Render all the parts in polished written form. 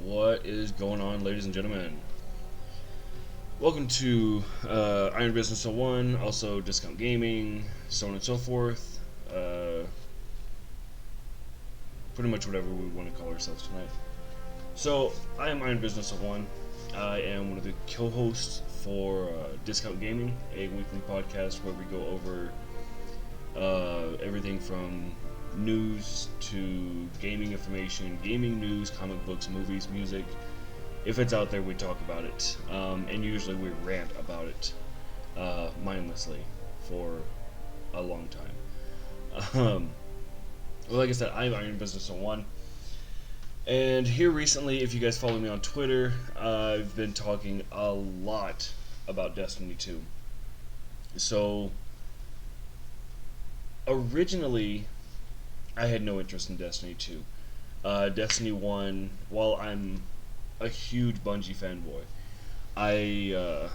What is going on, ladies and gentlemen? Welcome to Iron Business 01, also Discount Gaming, so on and so forth. Pretty much whatever we want to call ourselves tonight. So, I am Iron Business 01. I am one of the co-hosts for Discount Gaming, a weekly podcast where we go over everything from news to gaming information, gaming news, comic books, movies, music. If it's out there, we talk about it, and usually we rant about it mindlessly for a long time. Well, like I said, I'm Iron Business 01, and here recently, if you guys follow me on Twitter, I've been talking a lot about Destiny 2. So, originally, I had no interest in Destiny 2. Destiny 1, while I'm a huge Bungie fanboy, I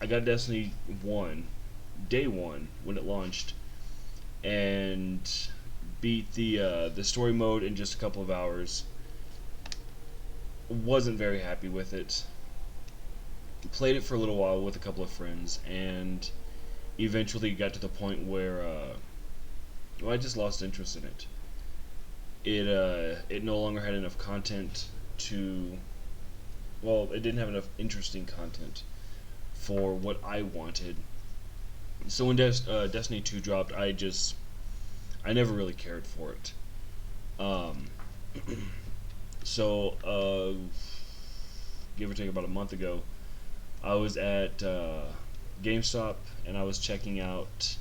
got Destiny 1 day one when it launched and beat the story mode in just a couple of hours. Wasn't very happy with it. Played it for a little while with a couple of friends and eventually got to the point where I just lost interest in it. It no longer had enough content to, well, it didn't have enough interesting content for what I wanted. So when Destiny 2 dropped, I never really cared for it. Um, so give or take about a month ago, I was at GameStop and I was checking out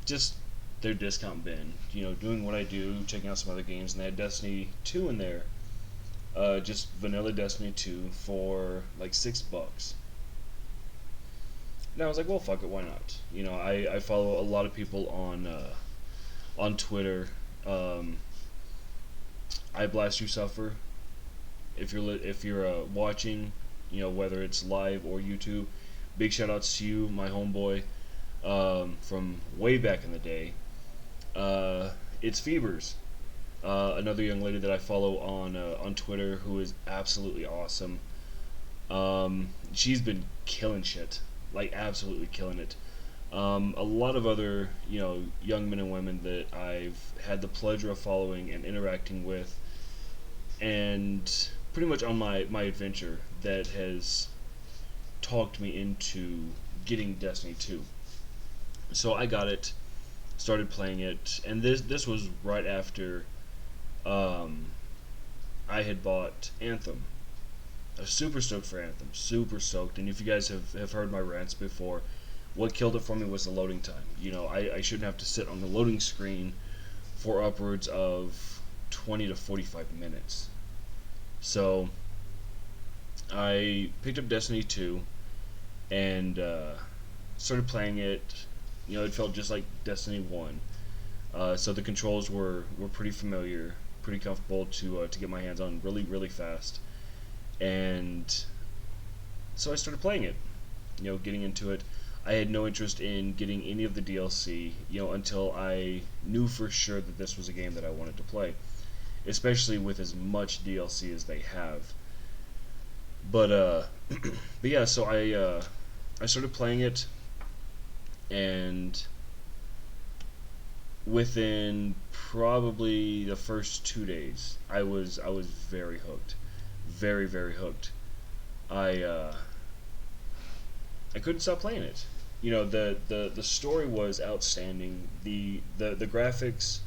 just their discount bin, doing what I do, checking out some other games, and they had Destiny 2 in there. Just vanilla Destiny 2 for like $6. And I was like, well, fuck it, why not? I follow a lot of people on Twitter. I Blast You Suffer. If you're watching, whether it's live or YouTube, big shout outs to you, my homeboy, from way back in the day. It's Fevers. Another young lady that I follow on Twitter who is absolutely awesome. She's been killing shit, like absolutely killing it. A lot of other young men and women that I've had the pleasure of following and interacting with, and pretty much on my adventure that has talked me into getting Destiny 2. So I got it, started playing it, and this was right after I had bought Anthem. I was super stoked for Anthem, super stoked. And if you guys have heard my rants before, what killed it for me was the loading time. I shouldn't have to sit on the loading screen for upwards of 20 to 45 minutes. So I picked up Destiny 2 and started playing it. It felt just like Destiny 1. So the controls were pretty familiar, pretty comfortable to get my hands on really, really fast. And so I started playing it, getting into it. I had no interest in getting any of the DLC, until I knew for sure that this was a game that I wanted to play, especially with as much DLC as they have. But but yeah, so I started playing it, and within probably the first 2 days, I was very hooked, very, very hooked. I couldn't stop playing it. The story was outstanding. The graphics,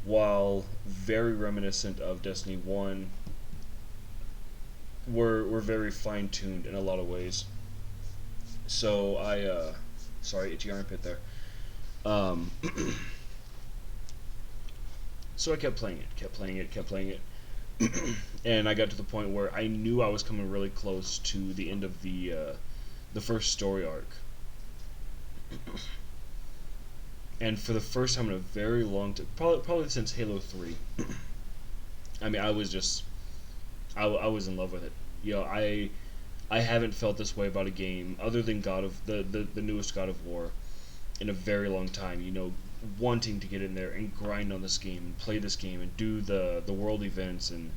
while very reminiscent of Destiny 1, were very fine tuned in a lot of ways. So sorry, itchy armpit there. Um, so I kept playing it, and I got to the point where I knew I was coming really close to the end of the first story arc. And for the first time in a very long time, probably since Halo 3, I mean, I was in love with it. I haven't felt this way about a game other than the newest God of War in a very long time. Wanting to get in there and grind on this game and play this game and do the world events and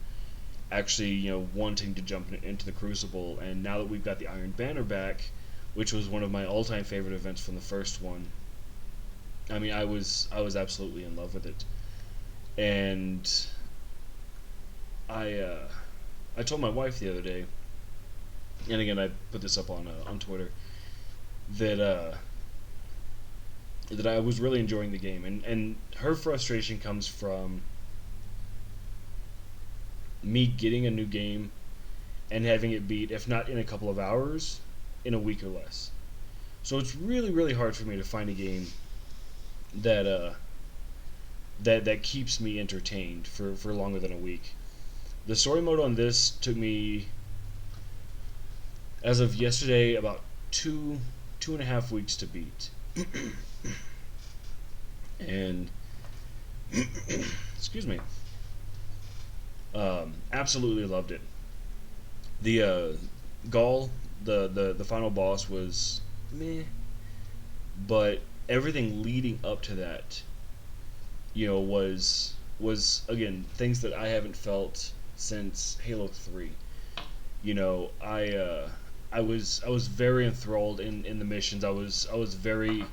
actually, wanting to jump into the Crucible. And now that we've got the Iron Banner back, which was one of my all-time favorite events from the first one, I mean, I was absolutely in love with it. And I I told my wife the other day, and again I put this up on Twitter, that that I was really enjoying the game, and her frustration comes from me getting a new game and having it beat, if not in a couple of hours, in a week or less. So it's really, really hard for me to find a game that that keeps me entertained for longer than a week. The story mode on this took me, as of yesterday, about 2.5 weeks to beat, and excuse me, absolutely loved it. The Gaul, the final boss was meh, but everything leading up to that, was again things that I haven't felt since Halo 3. I was very enthralled in the missions. I was very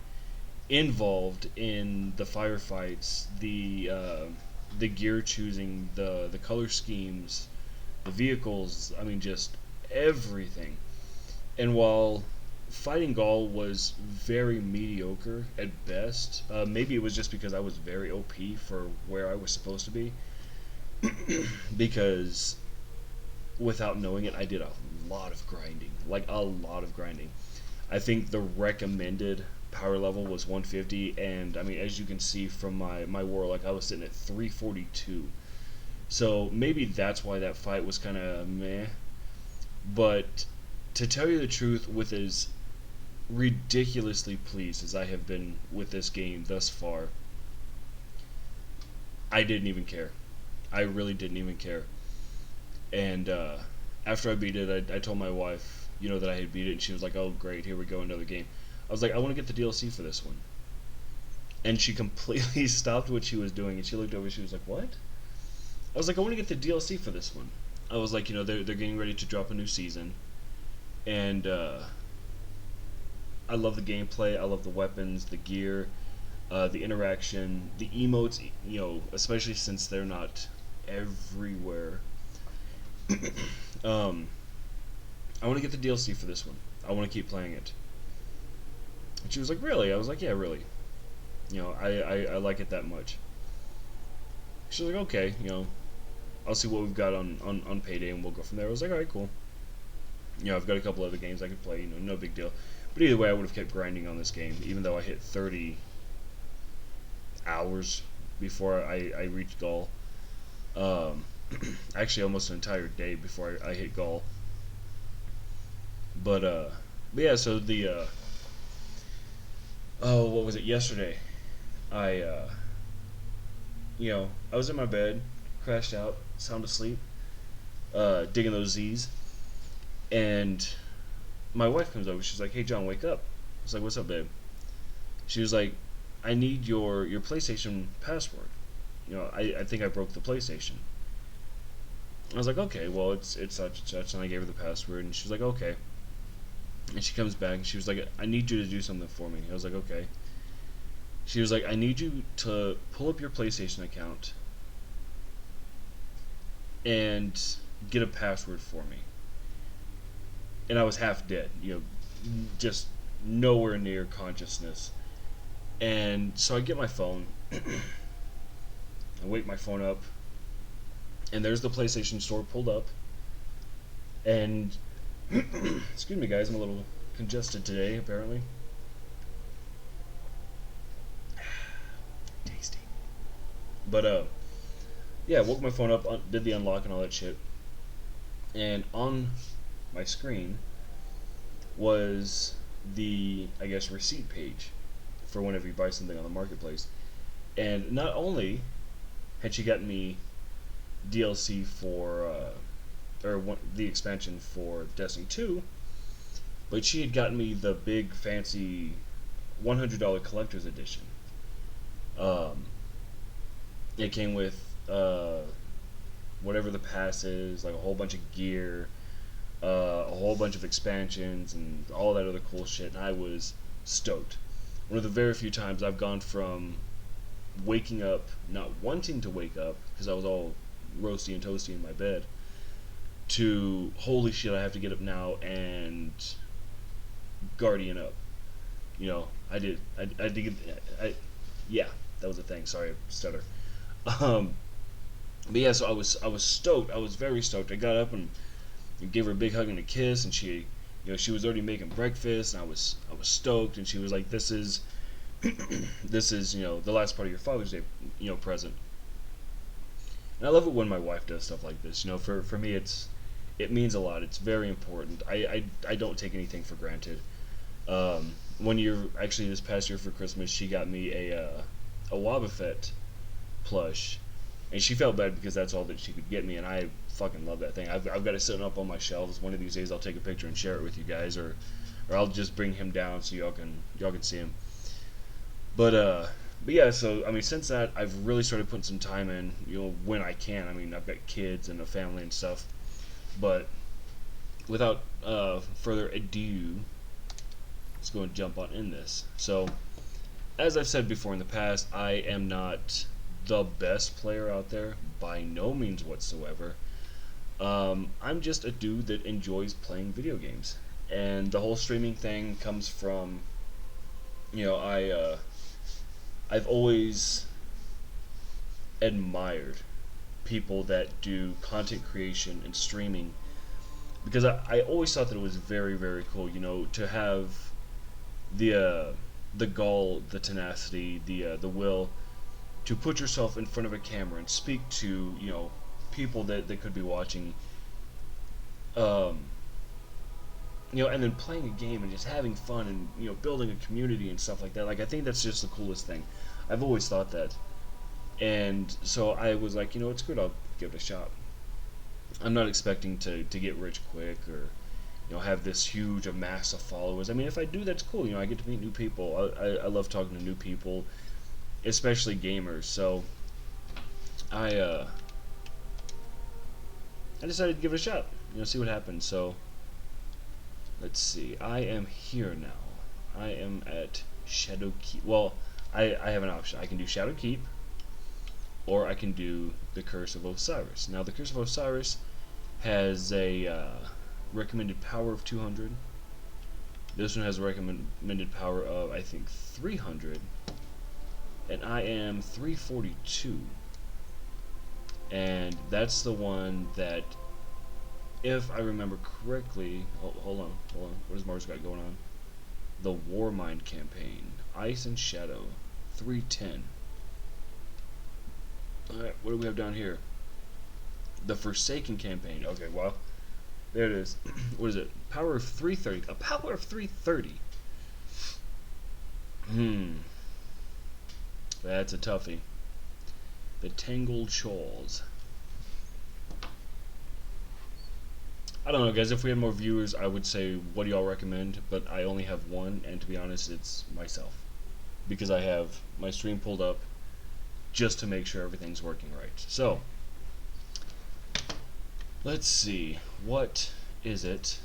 involved in the firefights, the gear choosing, the color schemes, the vehicles. I mean, just everything. And while fighting Gaul was very mediocre at best, maybe it was just because I was very OP for where I was supposed to be. Because without knowing it, I did a lot of grinding, like a lot of grinding. I think the recommended power level was 150, and I mean, as you can see from my war, like I was sitting at 342. So maybe that's why that fight was kind of meh. But to tell you the truth, with as ridiculously pleased as I have been with this game thus far, I didn't even care. I really didn't even care. And after I beat it, I told my wife, that I had beat it, and she was like, "Oh, great, here we go, another game." I was like, "I want to get the DLC for this one," and she completely stopped what she was doing, and she looked over. She was like, "What?" I was like, "I want to get the DLC for this one." I was like, they're getting ready to drop a new season, and I love the gameplay. I love the weapons, the gear, the interaction, the emotes. Especially since they're not everywhere. um, I want to get the DLC for this one. I want to keep playing it. And she was like, "Really?" I was like, "Yeah, really. I like it that much." She was like, "Okay, I'll see what we've got on payday, and we'll go from there." I was like, "All right, cool." I've got a couple other games I could play. No big deal. But either way, I would have kept grinding on this game, even though I hit 30 hours before I reached Gaul. Um, Actually, almost an entire day before I hit Gaul. But yeah, so the oh, what was it? Yesterday, I I was in my bed, crashed out, sound asleep, digging those Z's, and my wife comes over. She's like, "Hey, John, wake up." I was like, "What's up, babe?" She was like, "I need your PlayStation password. I think I broke the PlayStation." I was like, "Okay, well, it's such and such," and I gave her the password, and she was like, "Okay." And she comes back, and she was like, "I need you to do something for me." I was like, "Okay." She was like, "I need you to pull up your PlayStation account and get a password for me." And I was half dead, just nowhere near consciousness. And so I get my phone, I wake my phone up, and there's the PlayStation Store pulled up. And excuse me, guys, I'm a little congested today, apparently. Tasty. But yeah, woke my phone up, did the unlock and all that shit, and on my screen was the, I guess, receipt page for whenever you buy something on the marketplace. And not only had she gotten me DLC for the expansion for Destiny 2, but she had gotten me the big fancy $100 collector's edition. Um, it came with whatever the pass is, like a whole bunch of gear, a whole bunch of expansions, and all that other cool shit. And I was stoked. One of the very few times I've gone from waking up, not wanting to wake up because I was all roasty and toasty in my bed, to holy shit, I have to get up now and guardian up. You know, I did, yeah, that was a thing. Sorry, I stutter. Um, but yeah, so I was stoked. I was very stoked. I got up and gave her a big hug and a kiss, and she was already making breakfast, and I was stoked, and she was like, "This is, this is, the last part of your Father's Day, present." And I love it when my wife does stuff like this. For me, it means a lot. It's very important. I don't take anything for granted. One year, actually, this past year for Christmas, she got me a Wobbuffet plush, and she felt bad because that's all that she could get me, and I fucking love that thing. I've got it sitting up on my shelves. One of these days, I'll take a picture and share it with you guys, or I'll just bring him down so y'all can see him. But yeah, so I mean, since that, I've really started putting some time in. When I can. I mean, I've got kids and a family and stuff, but without further ado, let's go and jump on in this. So, as I've said before in the past, I am not the best player out there, by no means whatsoever. I'm just a dude that enjoys playing video games, and the whole streaming thing comes from, I've always admired people that do content creation and streaming, because I always thought that it was very, very cool, to have the gall, the tenacity, the will to put yourself in front of a camera and speak to people that could be watching, um, and then playing a game and just having fun and building a community and stuff like that. Like, I think that's just the coolest thing. I've always thought that, and so I was like, it's good. I'll give it a shot. I'm not expecting to get rich quick, or have this huge mass of followers. I mean, if I do, that's cool. I get to meet new people. I love talking to new people, especially gamers. So I decided to give it a shot. See what happens. So let's see. I am here now. I am at Shadowkeep. Well, I have an option. I can do Shadowkeep, or I can do the Curse of Osiris. Now, the Curse of Osiris has a recommended power of 200. This one has a recommended power of, I think, 300. And I am 342. And that's the one that, if I remember correctly, hold on. What does Mars got going on? The Warmind campaign, Ice and Shadow, 310. Alright, what do we have down here? The Forsaken campaign. Okay, well, there it is. What is it? Power of 330. A power of 330. That's a toughie. The Tangled Shawls. I don't know, guys. If we had more viewers, I would say, what do y'all recommend? But I only have one, and to be honest, it's myself. Because I have my stream pulled up just to make sure everything's working right. So, let's see. What is it?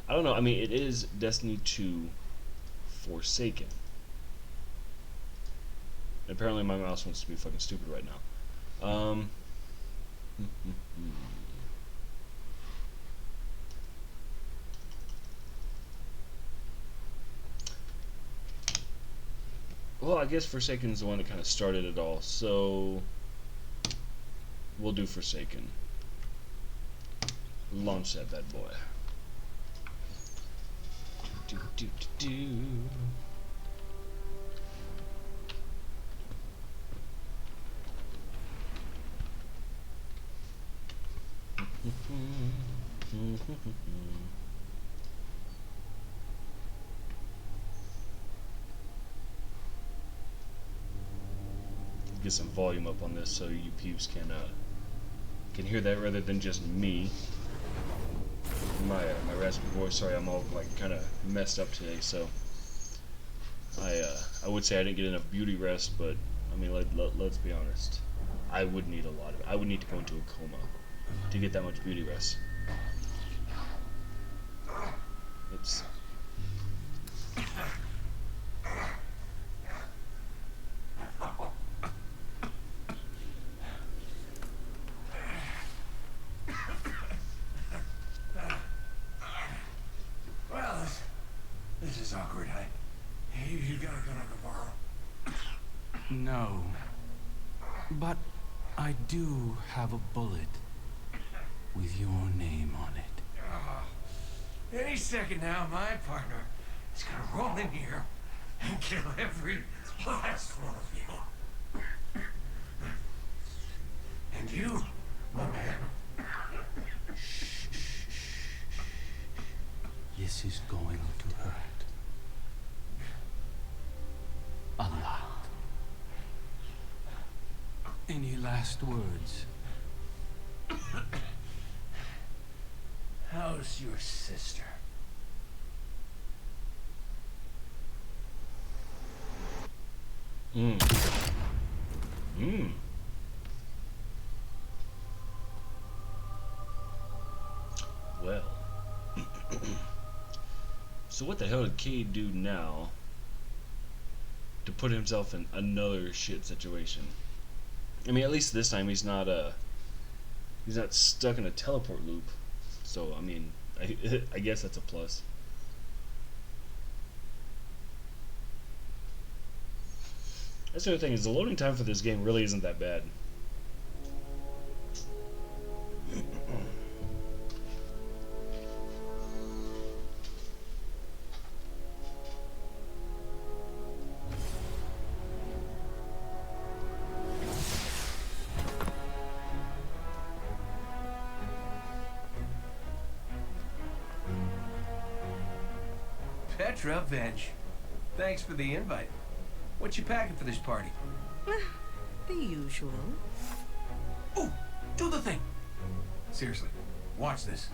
I don't know. I mean, it is Destiny 2 Forsaken. And apparently my mouse wants to be fucking stupid right now. Well, I guess Forsaken is the one that kind of started it all, so we'll do Forsaken. Launch that bad boy. Do, do, do, do. Get some volume up on this so you peeps can hear that rather than just me. My raspy voice. Sorry, I'm all like kind of messed up today. So I would say I didn't get enough beauty rest, but I mean let's be honest. I would need a lot of it. I would need to go into a coma to get that much beauty rest. Oops. Well, this is awkward. You gotta go tomorrow. No. But I do have a bullet with your name on it. Any second now, my partner is gonna roll in here and kill every last one of you. And you, my man. This is going to hurt. A lot. Any last words? How's your sister? Well. So what the hell did Cade do now to put himself in another shit situation? I mean, at least this time he's not stuck in a teleport loop. So I mean, I guess that's a plus. That's the other thing, is the loading time for this game really isn't that bad. Petra Vench. Thanks for the invite. What you packing for this party? The usual. Oh, do the thing. Seriously, watch this.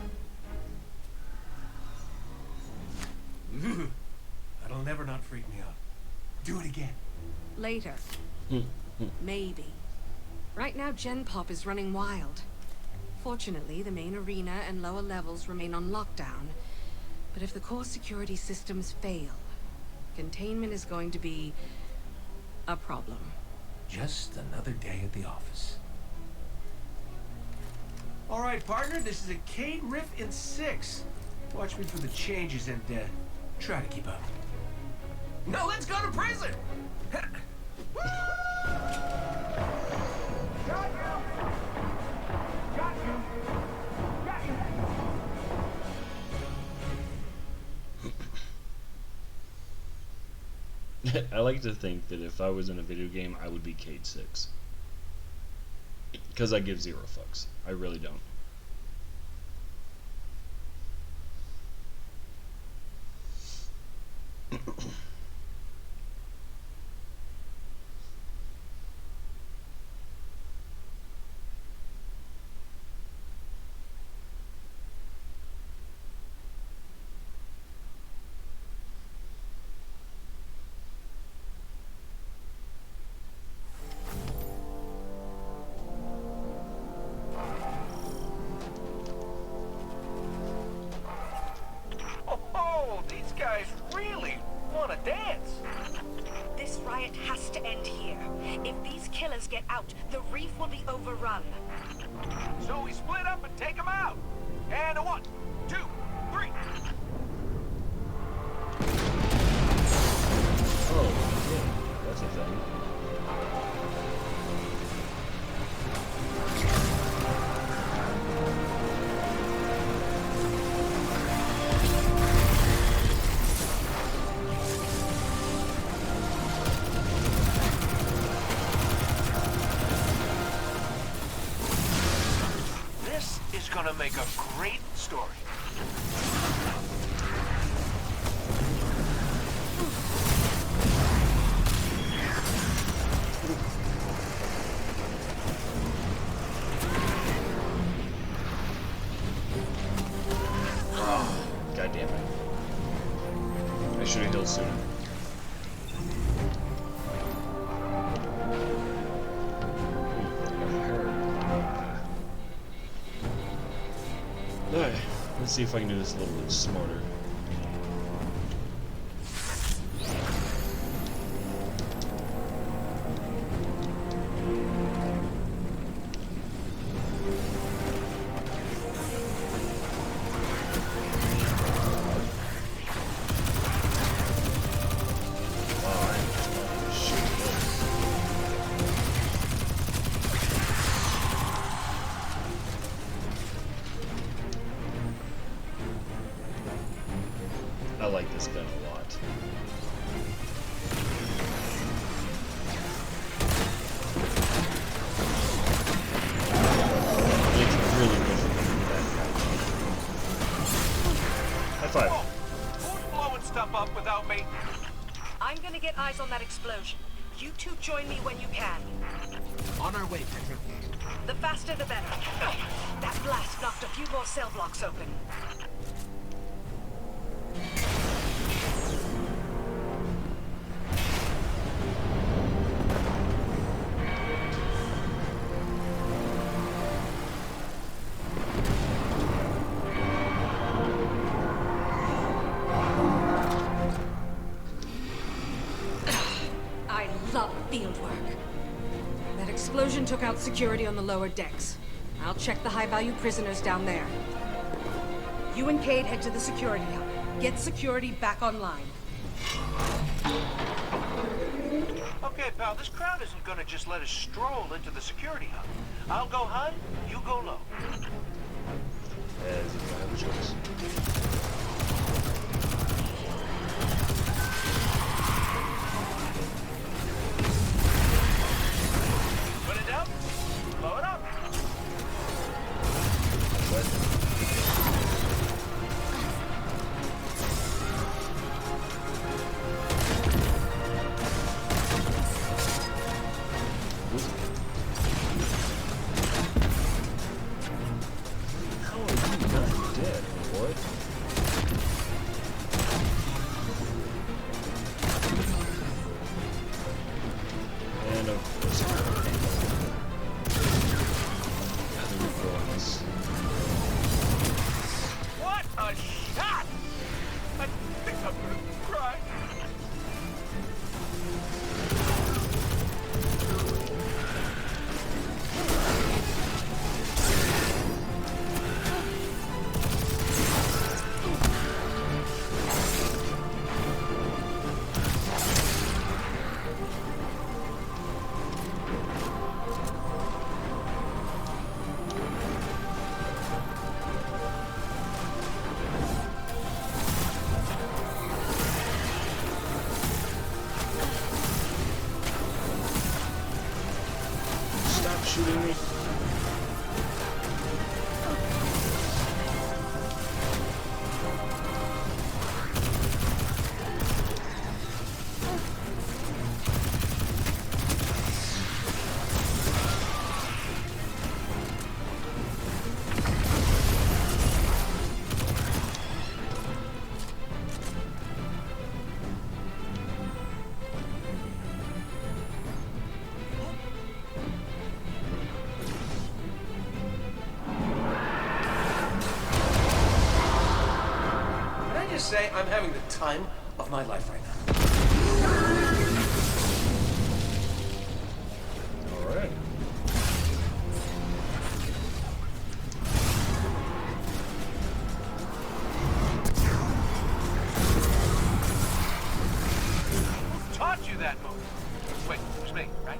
That'll never not freak me out. Do it again. Later. Maybe. Right now, Gen Pop is running wild. Fortunately, the main arena and lower levels remain on lockdown. But if the core security systems fail, containment is going to be a problem. Just another day at the office. All right, partner, this is a Cade riff in 6. Watch me for the changes and try to keep up. Now let's go to prison! Woo! Got you! Got you! Got you! I like to think that if I was in a video game, I would be Cade 6. Because I give zero fucks. I really don't. These guys really want to dance. This riot has to end here. If these killers get out, the reef will be overrun. So we split up and take them out. And a 1, 2, 3. Oh, yeah, that's a thing. This is gonna make a great story. God damn it. I should have healed sooner. Alright, let's see if I can do this a little bit smarter. I like this gun a lot. It's really difficult to do that guy. High five. Who's blowing stuff up without me? I'm gonna get eyes on that explosion. You two join me when you can. On our way, Petra. The faster the better. That blast knocked a few more cell blocks open. I love field work. That explosion took out security on the lower decks. I'll check the high-value prisoners down there. You and Cade head to the security hub. Get security back online. Okay, pal, this crowd isn't gonna just let us stroll into the security hub. I'll go high, you go low. As if I have a choice. When in doubt, blow it up. How are you not dead, boy? And of course, other ones. What a shot! I think I'm gonna cry. Stop shooting me. Can I just say I'm having the time of my life right now? Alright. Who taught you that move? Wait, it was me, right?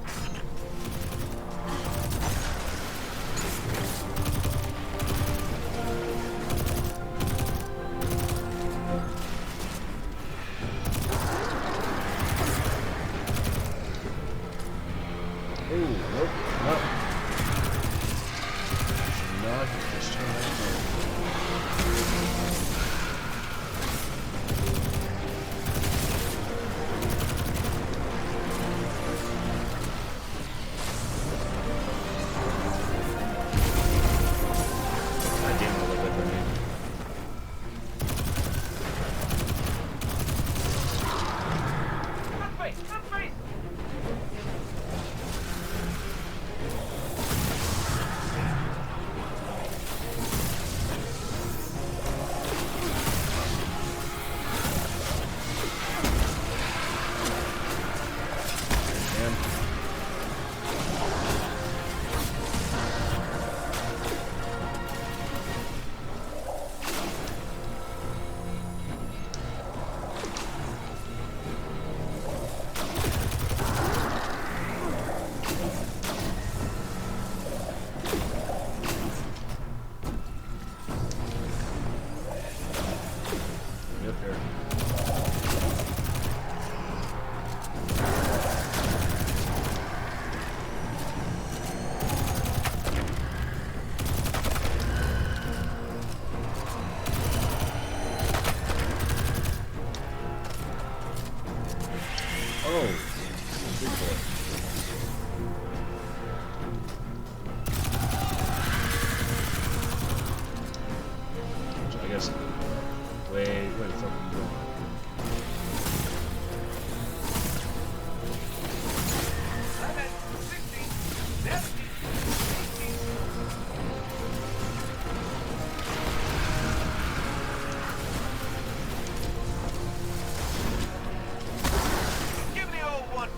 there. Oh, big boy. So I guess. Wait, where the fuck are you going? 16, 17, 18. Give me the old 1-2.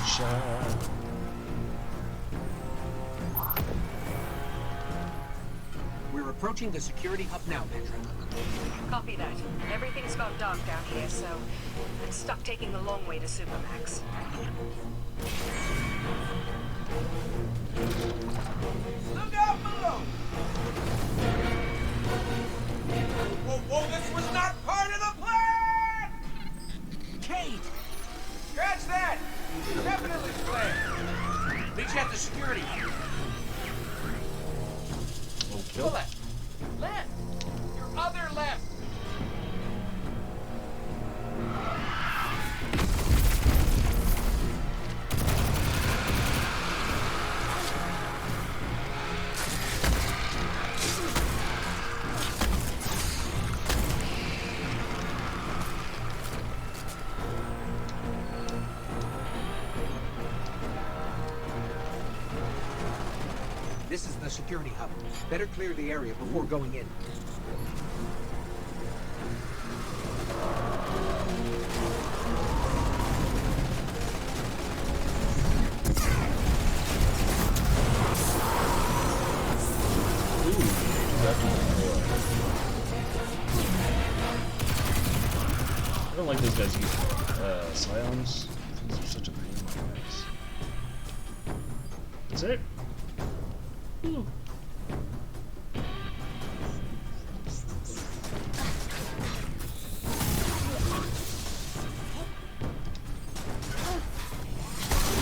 Shot. We're approaching the security hub now, Petra. Copy that. Everything's gone dark down here, so I'm stuck taking the long way to Supermax. Look out below! Whoa, this was not part of the plan! Kate! Scratch that! Definitely planned. Meet you at the security. Okay. Pull left. Left! Your other left! This is the security hub. Better clear the area before going in. I don't like those guys use Scions. These are such a pain in the ass. That's it? Ooh.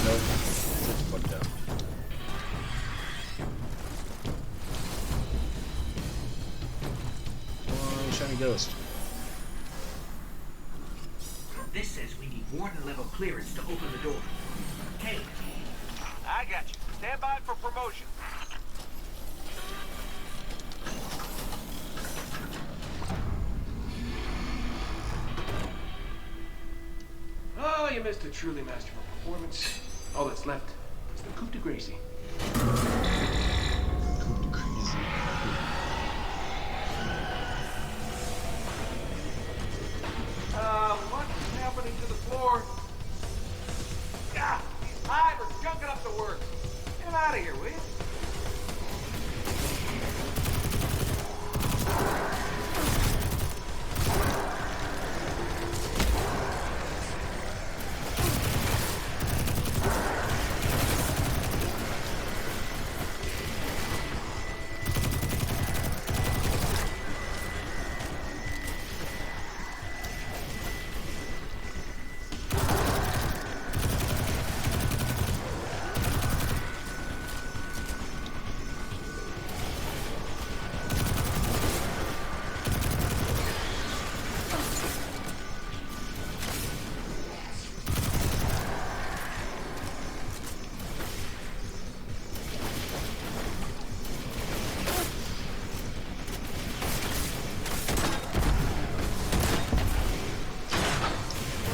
Nope. Sit the fuck down. Come on, shiny ghost. This says we need warden level clearance to open the door. Kate. I got you. Stand by for promotion. Oh, you missed a truly masterful performance. All that's left is the coup de grace. Crazy. What's happening to the floor? Ah, these hives are junking up the works. Get out of here, will you?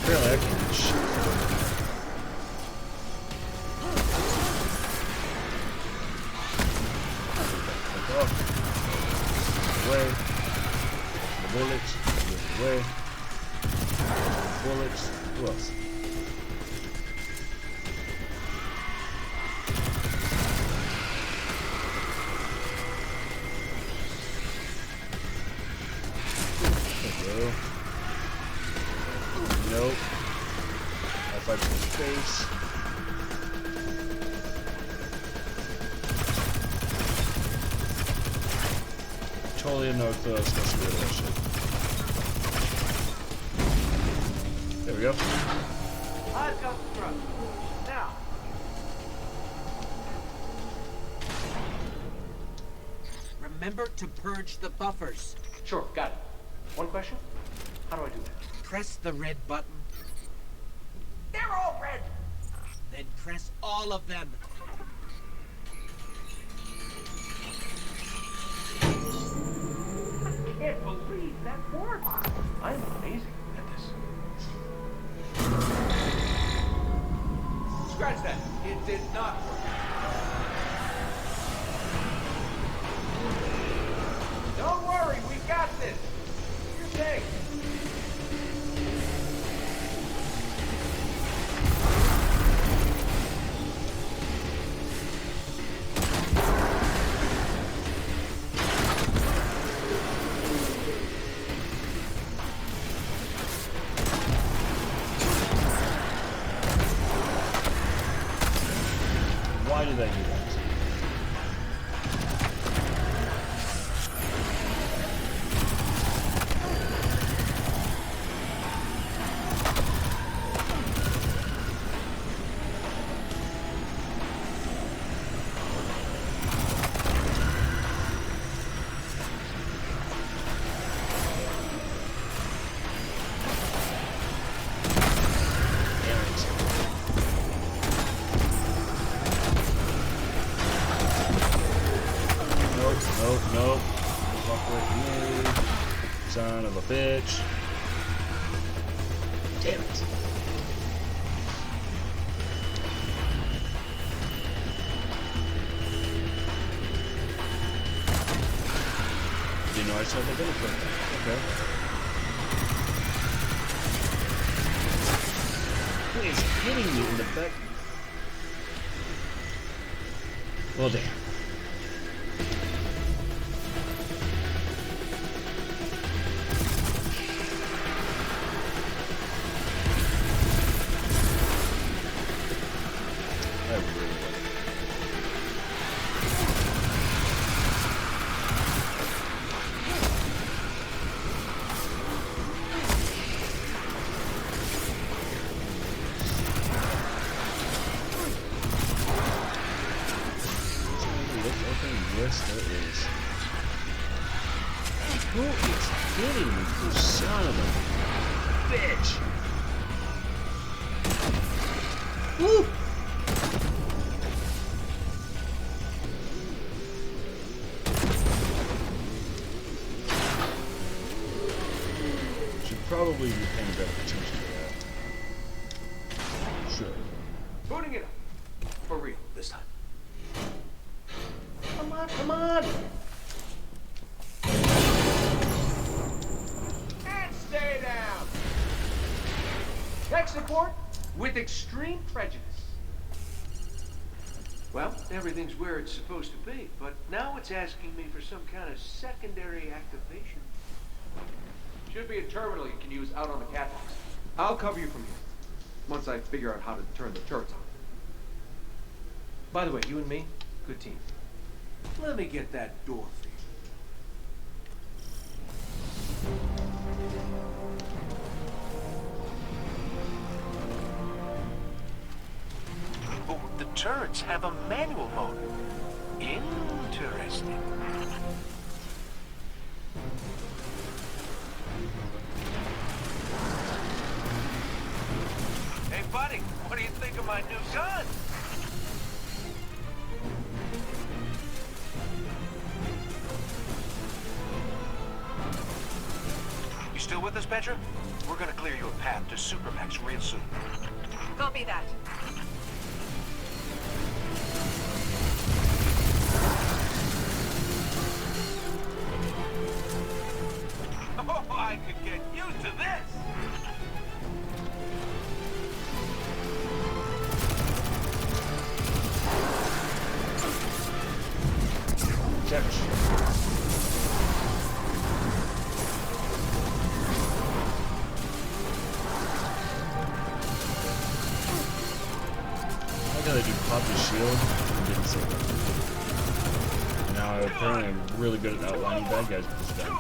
Apparently I can't do shit. Fuck off. Away. The bullets. Away. Bullets. Who else? Hello. Nope. High five to his face. totally supposed to get rid of that shit. There we go. I've got the truck. Now. Remember to purge the buffers. Sure, got it. One question? How do I do that? Press the red button, They're all red! then press all of them. I can't believe that worked. I'm amazing at this. Scratch that. It did not work. Don't worry, we got this. You're safe. Why did I do that? Nope. Fuck with me. Son of a bitch. Damn it. Didn't know I saw the benefit. Okay. Who is hitting me in the back? Well, damn. Yes, there is. Who is hitting me, you son of a bitch? Woo! Should probably be paying better attention to that. Sure. Booting it up. For real, this time. Come on! And stay down! Tech support with extreme prejudice. Well, everything's where it's supposed to be, but now it's asking me for some kind of secondary activation. Should be a terminal you can use out on the catwalks. I'll cover you from here, once I figure out how to turn the turrets on. By the way, you and me, good team. Let me get that door for you. Oh, the turrets have a manual mode. Interesting. Hey, buddy, what do you think of my new gun? You still with us, Petra? We're gonna clear you a path to Supermax real soon. Copy that. Oh, I could get used to this! Catch. I gotta do pop the shield. Didn't say that. Now Now, apparently I'm really good at outlining bad guys with this gun.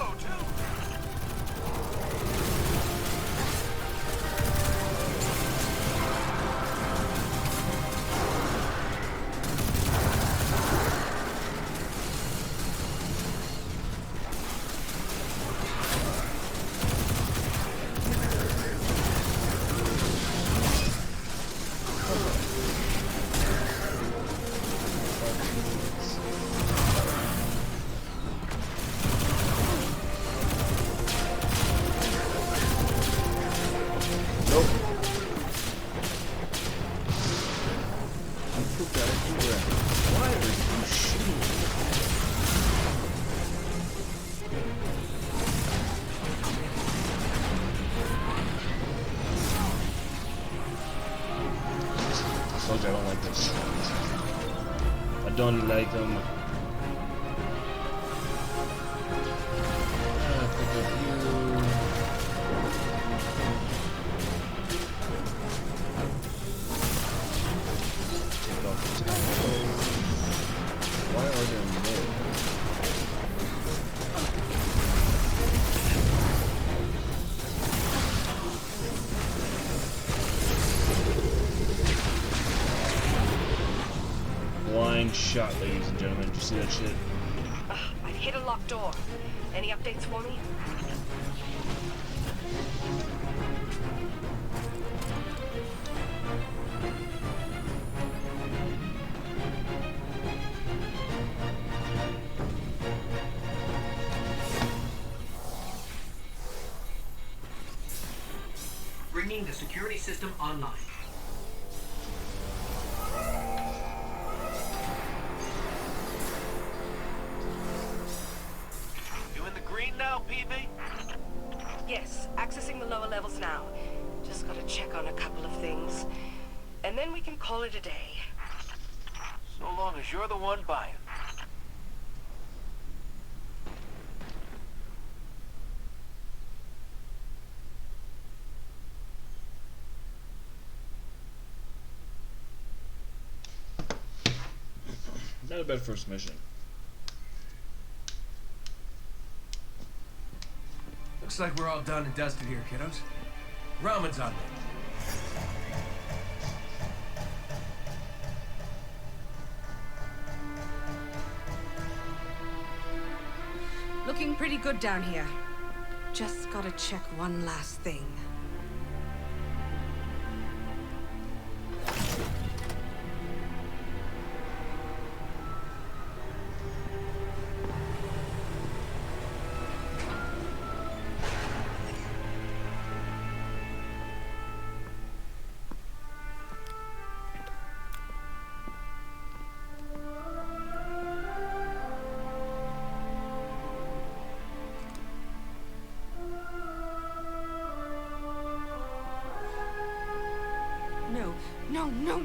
I don't like this. I don't like them. Pick up you. Take off the tackle. Why are there more? Blind shot, ladies and gentlemen. Did you see that shit? I've hit a locked door. Any updates for me? Bringing the security system online. Now, PV? Yes, accessing the lower levels now. Just gotta check on a couple of things. And then we can call it a day. So long as you're the one buying. Not a bad first mission. Looks like we're all done and dusted here, kiddos. Ramen's on me. Looking pretty good down here. Just gotta check one last thing.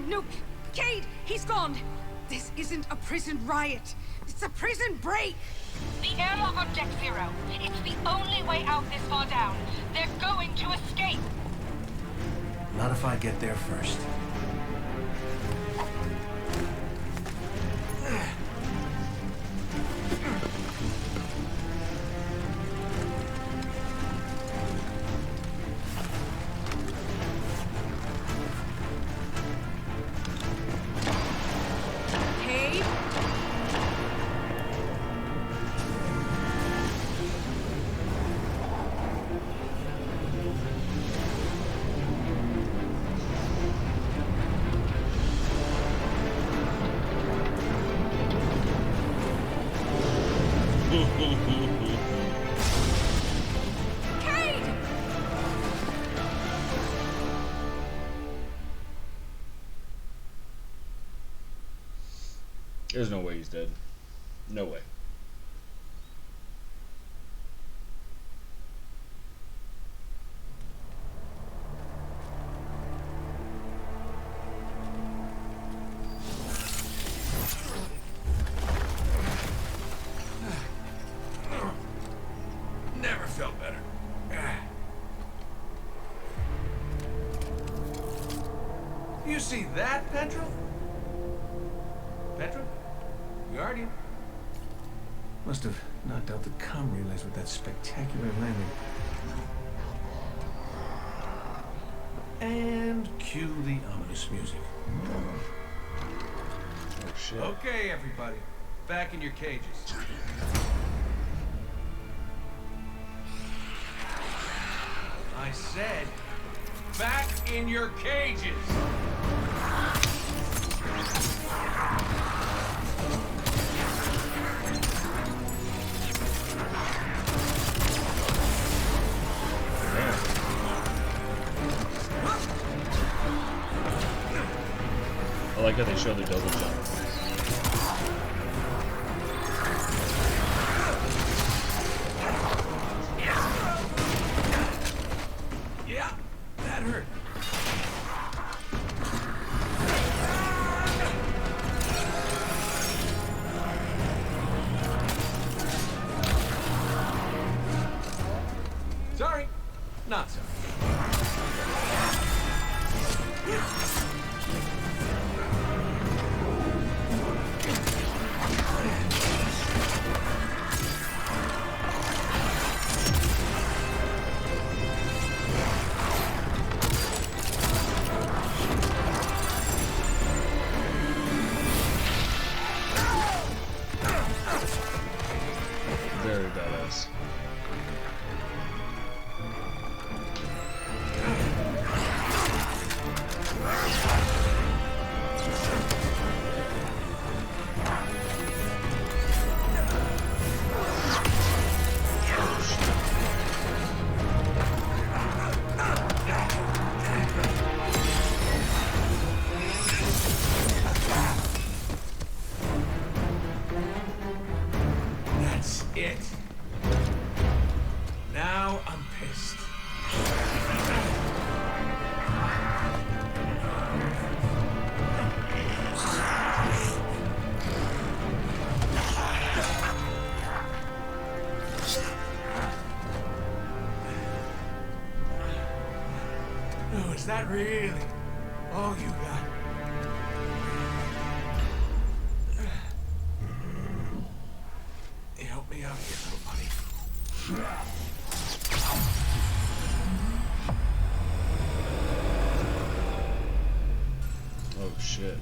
No! Cade! He's gone! This isn't a prison riot. It's a prison break! The airlock on Deck Zero. It's the only way out this far down. They're going to escape. Not if I get there first. There's no way he's dead. No way. Never felt better. You see that, Petra? Petra? Guardian? Must have knocked out the comm relays with that spectacular landing. And cue the ominous music. Oh shit. Okay, everybody. Back in your cages. I said, back in your cages! I like how they show the double jump. Yeah, that hurt. Sorry, not sorry. Very badass. That's it. Now I'm pissed. Oh, is that really all you got? Help me out here, little buddy. Oh shit.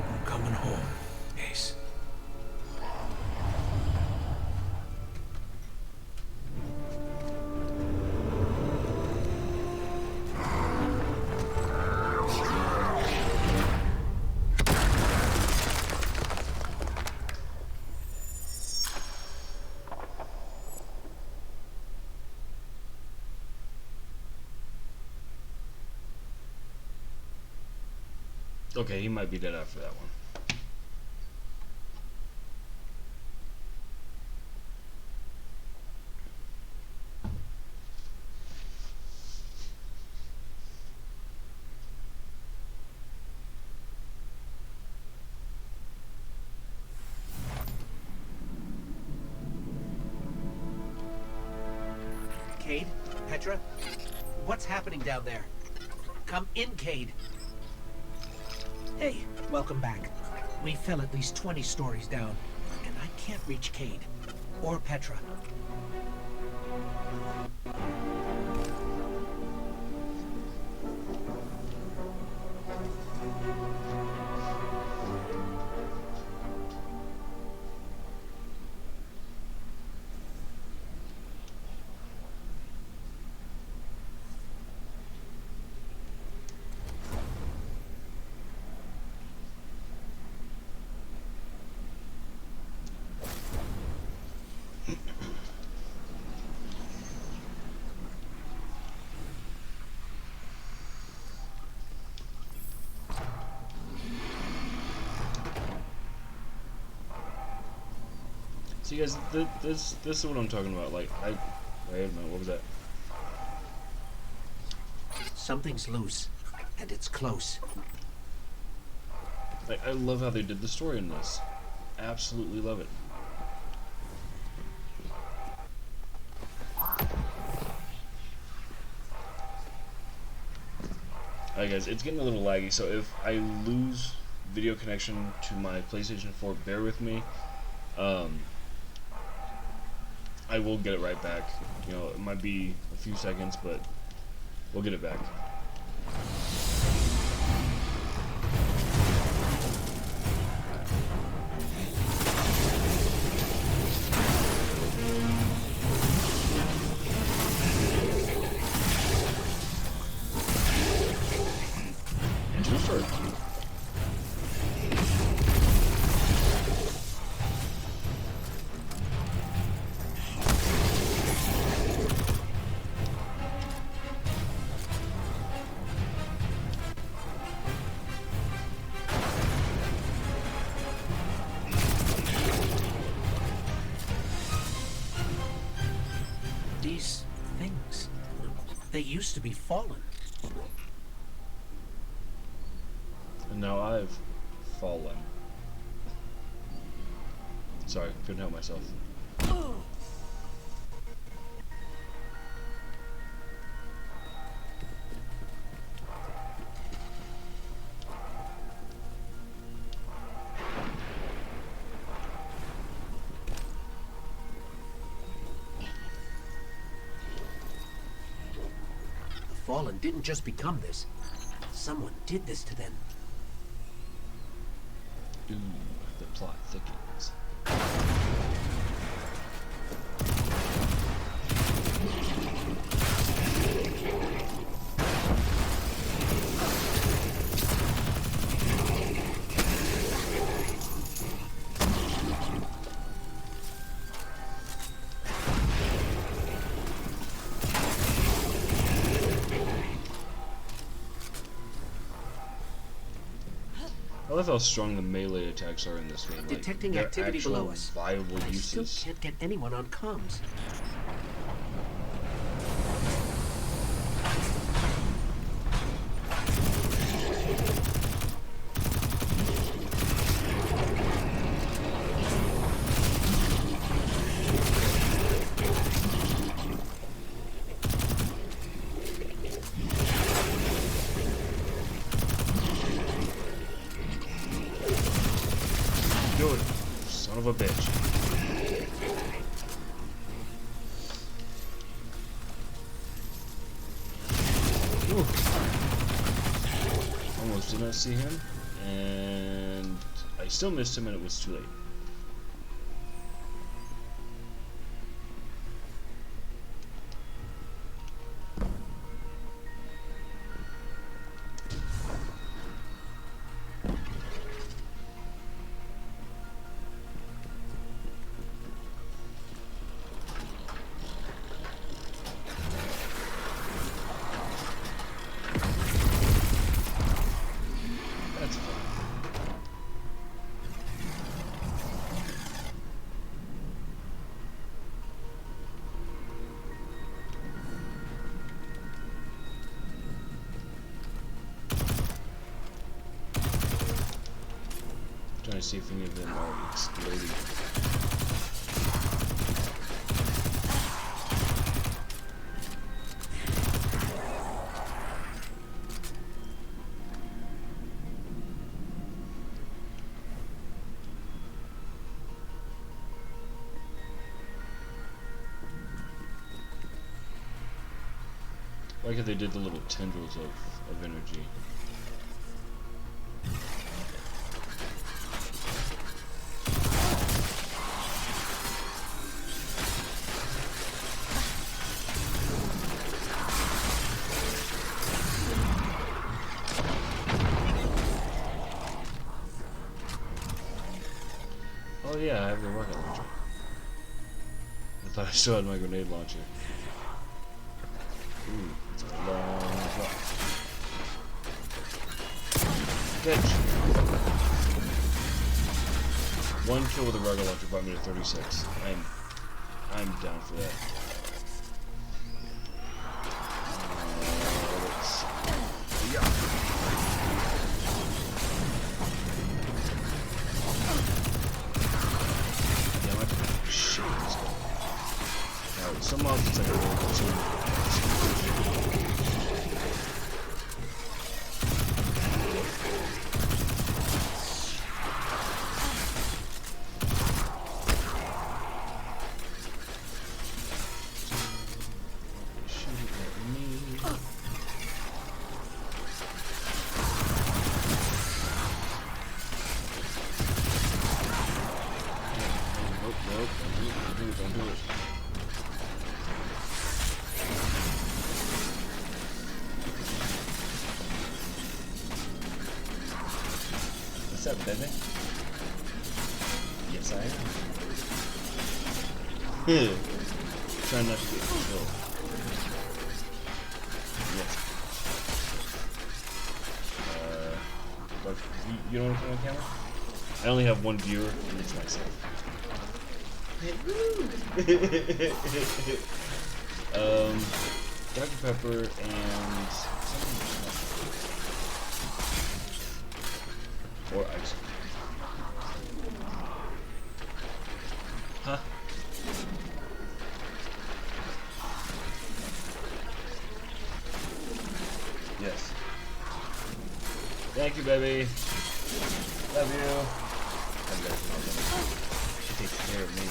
I'm coming home, Ace. Okay, he might be dead after that one. Cade? Petra? What's happening down there? Come in, Cade. Hey, welcome back. We fell at least 20 stories down, and I can't reach Cade. Or Petra. See, guys, this is what I'm talking about. Like, wait a minute, what was that? Something's loose, and it's close. I love how they did the story in this. Absolutely love it. Alright guys, it's getting a little laggy, so if I lose video connection to my PlayStation 4, bear with me. I will get it right back. You know, it might be a few seconds, but we'll get it back. These things, they used to be fallen. And now I've fallen. Sorry, couldn't help myself. The Fallen didn't just become this. Someone did this to them. Ooh, the plot thickens. I love how strong the melee attacks are in this game. Detecting they're activity actual below us. viable I uses. still can't get anyone on comms. Good. Son of a bitch. Ooh. Almost did not see him, and I still missed him, and it was too late. That's fun. Trying to see if any of them are exploding. I like how they did the little tendrils of energy. Oh yeah, I have the rocket launcher. I thought I still had my grenade launcher. Ooh, it's a long drop. Catch! One kill with a rocket launcher brought me to 36. I'm down for that. up, baby? Yes, I am. Trying not to get killed. Yes. But you don't want to come on camera? I only have one viewer, and it's myself. Dr. Pepper and or ice. Huh? Yes. Thank you, baby. Love you. She takes care of me.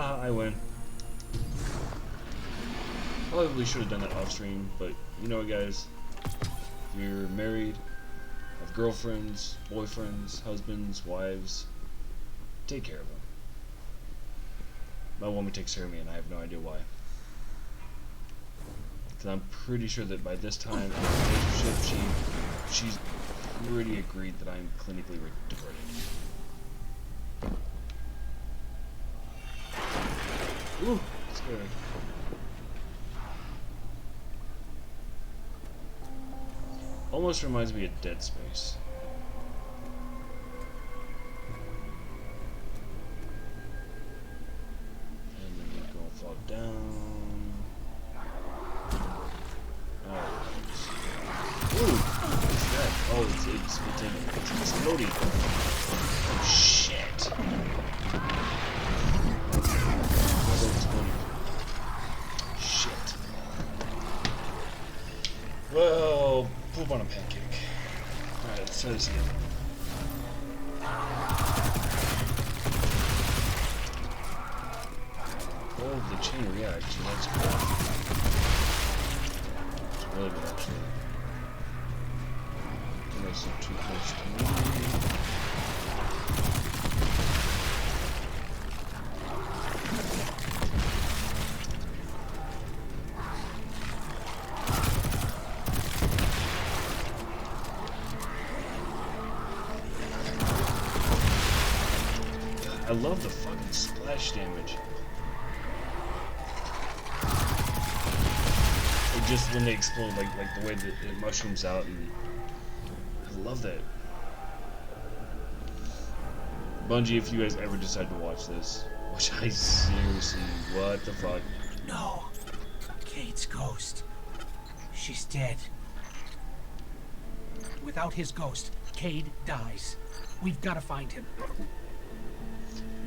I win. Probably should have done that off stream, but you know what, guys? If you're married, have girlfriends, boyfriends, husbands, wives, take care of them. My woman takes care of me, and I have no idea why. Because I'm pretty sure that by this time in the relationship, she's pretty agreed that I'm clinically retarded. Ooh, scary. Almost reminds me of Dead Space. And then we're gonna fall down. Oh, ooh, what's that? Oh, it's exploding. Oh shit. Shit. Well, poop on a pancake. Alright, let's try this again. Oh, the chain reaction, that's good. It's really good, actually. That's not too close to me. I love the fucking splash damage. It just when they explode, like the way that it mushrooms out, and I love that. Bungie, if you guys ever decide to watch this, which I seriously, what the fuck? No. Kate's ghost. She's dead. Without his ghost, Cade dies. We've got to find him.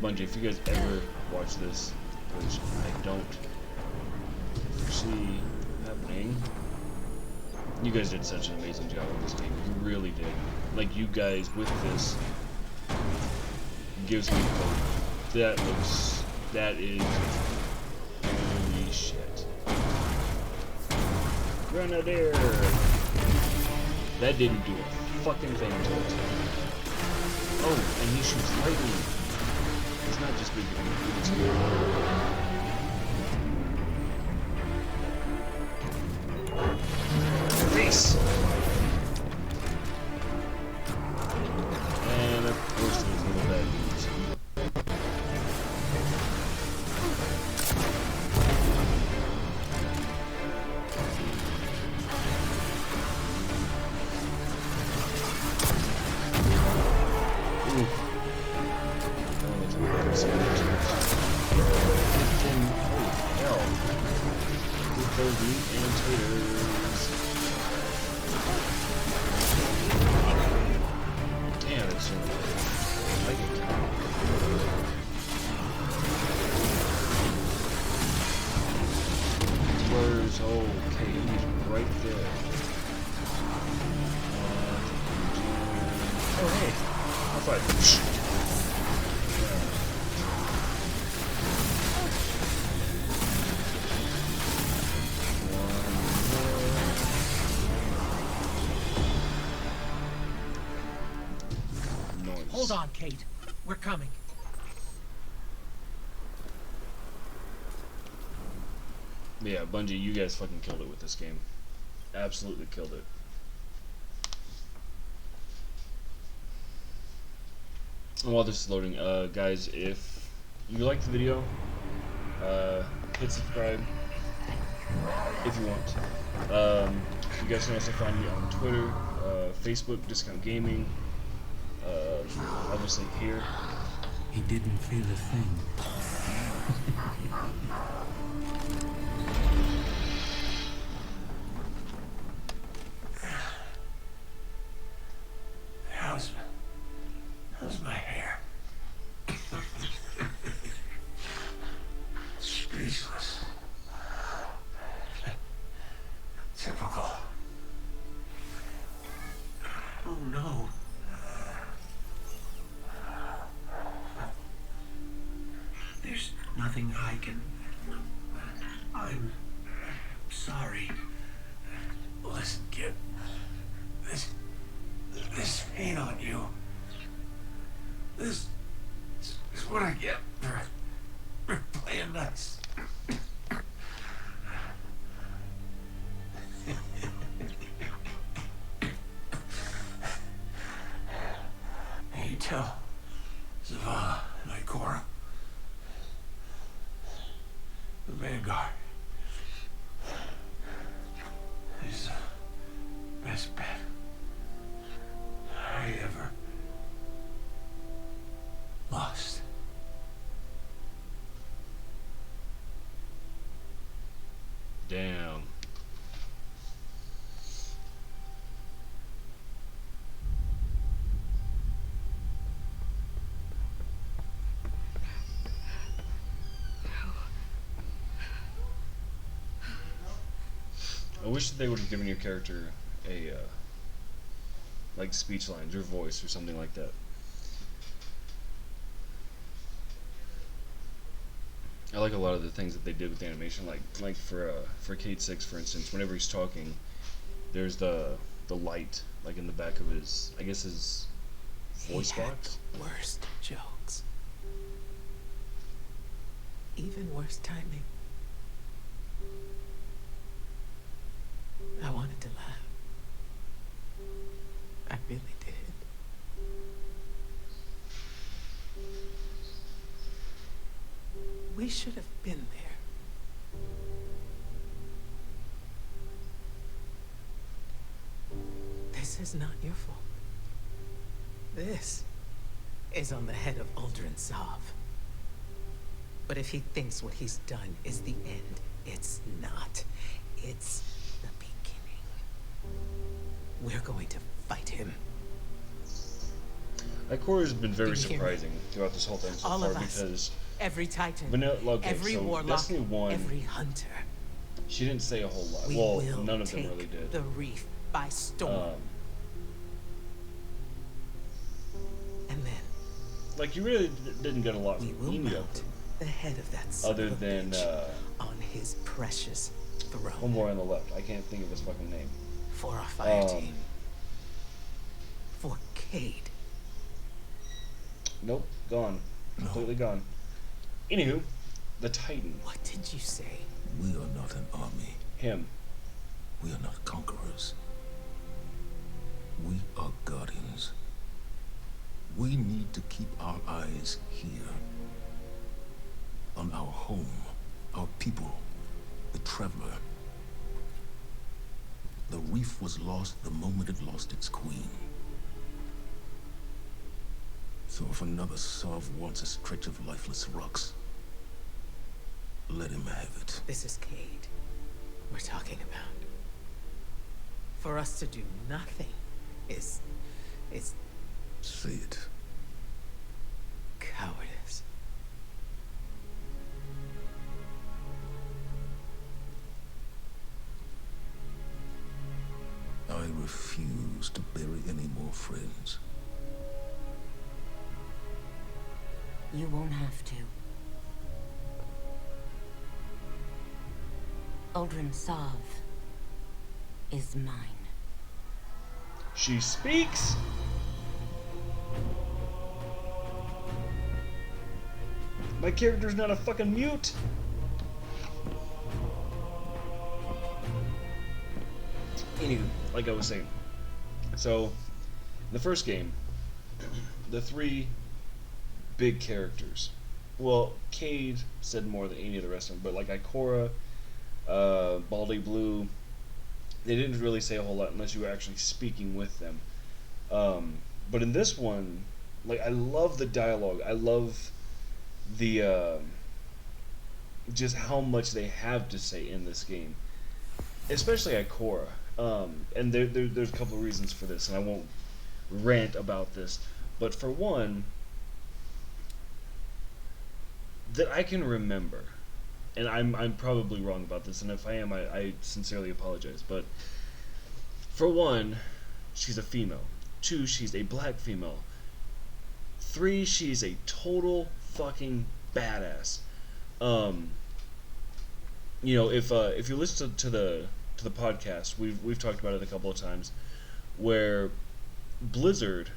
Bungie, if you guys ever watch this, which I don't foresee happening, you guys did such an amazing job on this game. You really did. Like, you guys with this gives me hope. That is holy shit. Grenadier! That didn't do a fucking thing to it. Oh, and he shoots lightning. It's not just big, it's good. Face! And of course there's little bad news. Ooh. Those meat and taters. Damn, it's so good. I like it. Where's okay? He's right there. Oh hey, I'll fight. Hold on, Kate. We're coming. Yeah, Bungie, you guys fucking killed it with this game. Absolutely killed it. And while this is loading, guys, if you liked the video, hit subscribe if you want. You guys can also find me on Twitter, Facebook, Discount Gaming, obviously here. He didn't feel a thing. How's my hair? Speechless. Typical. Oh no. There's nothing I can... I'm sorry. Listen, kid. This pain on you. This is what I get for playing nice. You tell Zavala and Ikora. The Vanguard is the best bet I ever lost. Damn. I wish that they would have given your character a, like, speech lines or voice or something like that. I like a lot of the things that they did with the animation, like for Cade 6, for instance, whenever he's talking, there's the light, like, in the back of his, I guess his voice box. Worst jokes. Even worse timing. I wanted to laugh. I really did. We should have been there. This is not your fault. This is on the head of Uldren Sov. But if he thinks what he's done is the end, it's not. It's the beginning. We're going to fight him. Ikora has been very Did you hear me? surprising throughout this whole thing so All far of us. because Every Titan, okay, every so warlock, Destiny 1, every hunter. she didn't say a whole lot. We Well, will none of them take really did. the reef by storm. And then Like, you really didn't get a lot we from will any of mount them, the head of that son other of a than bitch on his precious throne. one more on the left. I can't think of his fucking name. For our fire team. For Cade. Nope, gone. Completely gone. Anywho, the Titan. What did you say? We are not an army. Him. We are not conquerors. We are guardians. We need to keep our eyes here. On our home, our people, the Traveler. The reef was lost the moment it lost its queen. So if another Sov wants a stretch of lifeless rocks, let him have it. This is Cade we're talking about. For us to do nothing is Say it. cowardice. I refuse to bury any more friends. You won't have to. Uldren Sov is mine. She speaks! My character's not a fucking mute! Anywho, like I was saying, so in the first game, the three big characters. Well, Cade said more than any of the rest of them, but like Ikora, Baldy Blue, they didn't really say a whole lot unless you were actually speaking with them. But in this one, like, I love the dialogue. I love the just how much they have to say in this game, especially Ikora. And there's a couple of reasons for this, and I won't rant about this. But for one, that I can remember, and I'm probably wrong about this, and if I am, I sincerely apologize. But for one, she's a female. 2, she's a black female. 3, she's a total fucking badass. You know, if you listen to the podcast, we've talked about it a couple of times, where Blizzard,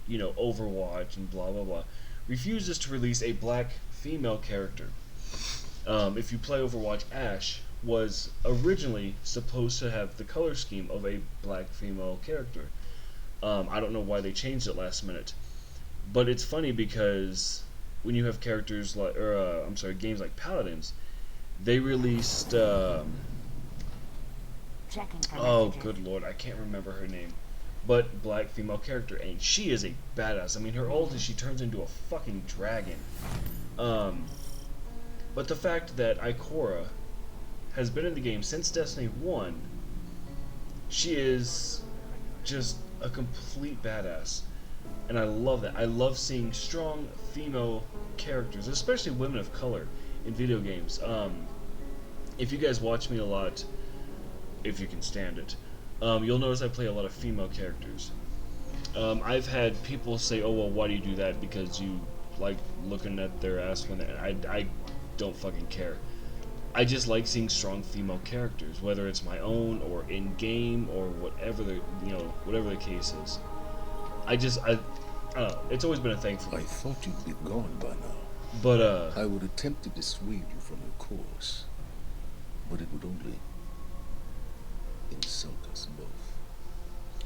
you know, Overwatch and blah blah blah, refuses to release a black female character. If you play Overwatch, Ashe was originally supposed to have the color scheme of a black female character. I don't know why they changed it last minute, but it's funny because when you have characters like, games like Paladins, they released. Good lord, I can't remember her name, but black female character, and she is a badass. I mean, her ult is she turns into a fucking dragon. But the fact that Ikora has been in the game since Destiny 1, she is just a complete badass. And I love that. I love seeing strong female characters, especially women of color, in video games. If you guys watch me a lot, if you can stand it, you'll notice I play a lot of female characters. I've had people say, oh, well, why do you do that? Because you like looking at their ass when I don't fucking care. I just like seeing strong female characters, whether it's my own or in game or whatever whatever the case is. I don't know. It's always been a thing for me. I thought you'd be gone by now. But I would attempt to dissuade you from your course, but it would only insult us both.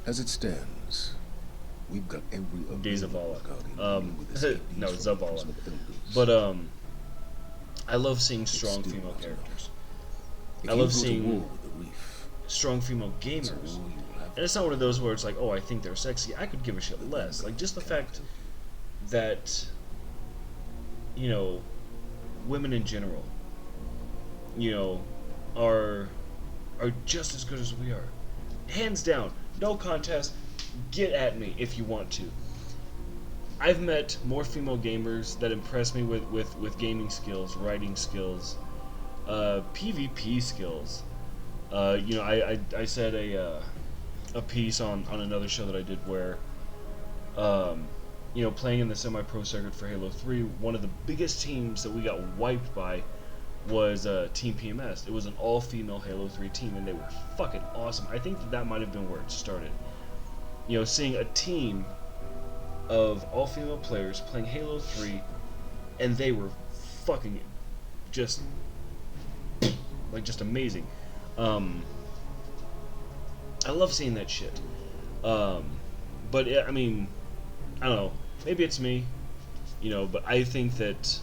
As it stands, we've got every Days of Zavala. No, Zavala. But But I love seeing strong female characters. I love seeing strong female gamers. And it's not one of those where it's like, oh, I think they're sexy. I could give a shit less. Like, just the fact that, you know, women in general, you know, are just as good as we are. Hands down, no contest. Get at me if you want to. I've met more female gamers that impress me with gaming skills, writing skills, PvP skills. You know, I said a piece on another show that I did where, you know, playing in the semi-pro circuit for Halo 3, one of the biggest teams that we got wiped by was Team PMS. It was an all-female Halo 3 team, and they were fucking awesome. I think that might have been where it started. You know, seeing a team of all-female players playing Halo 3, and they were fucking just amazing. I love seeing that shit. But I mean, I don't know. Maybe it's me, you know. But I think that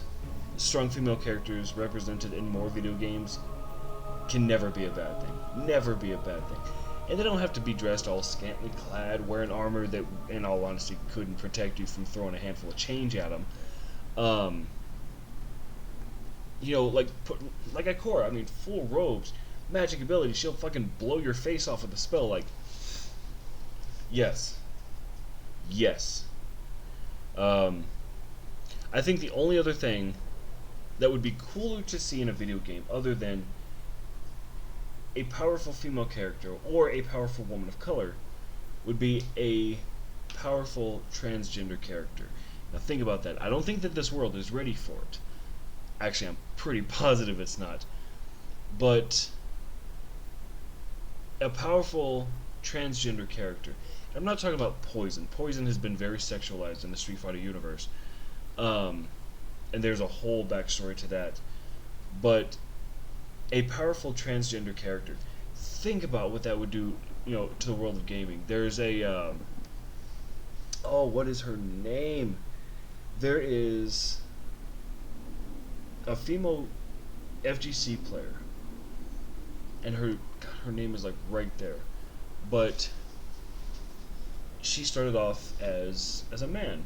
strong female characters represented in more video games can never be a bad thing. Never be a bad thing. And they don't have to be dressed all scantily clad, wearing armor that, in all honesty, couldn't protect you from throwing a handful of change at them. You know, like Ikora, I mean, full robes, magic ability, she'll fucking blow your face off with a spell, like, yes. Yes. I think the only other thing that would be cooler to see in a video game, other than a powerful female character or a powerful woman of color, would be a powerful transgender character. Now think about that. I don't think that this world is ready for it. Actually, I'm pretty positive it's not. But a powerful transgender character. I'm not talking about Poison. Poison has been very sexualized in the Street Fighter universe. And there's a whole backstory to that. But a powerful transgender character. think about what that would do, to the world of gaming. There's a oh, what is her name? There is a female FGC player, and her name is like right there, but she started off as a man,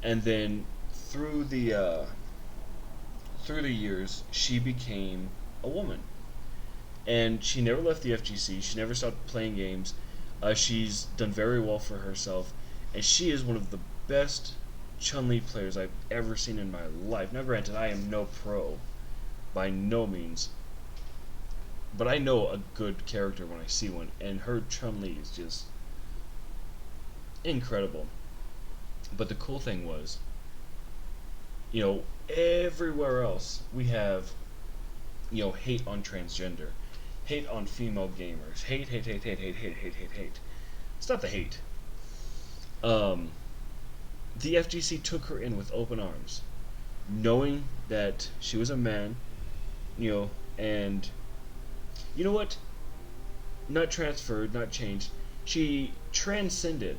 and then through the years she became a woman, and she never left the FGC. She never stopped playing games. She's done very well for herself, and she is one of the best Chun-Li players I've ever seen in my life. Now granted, I am no pro, by no means, but I know a good character when I see one, and her Chun-Li is just incredible. But the cool thing was, everywhere else we have, hate on transgender, hate on female gamers, hate. Stop the hate. The FGC took her in with open arms, knowing that she was a man, and you know what? Not transferred, not changed. She transcended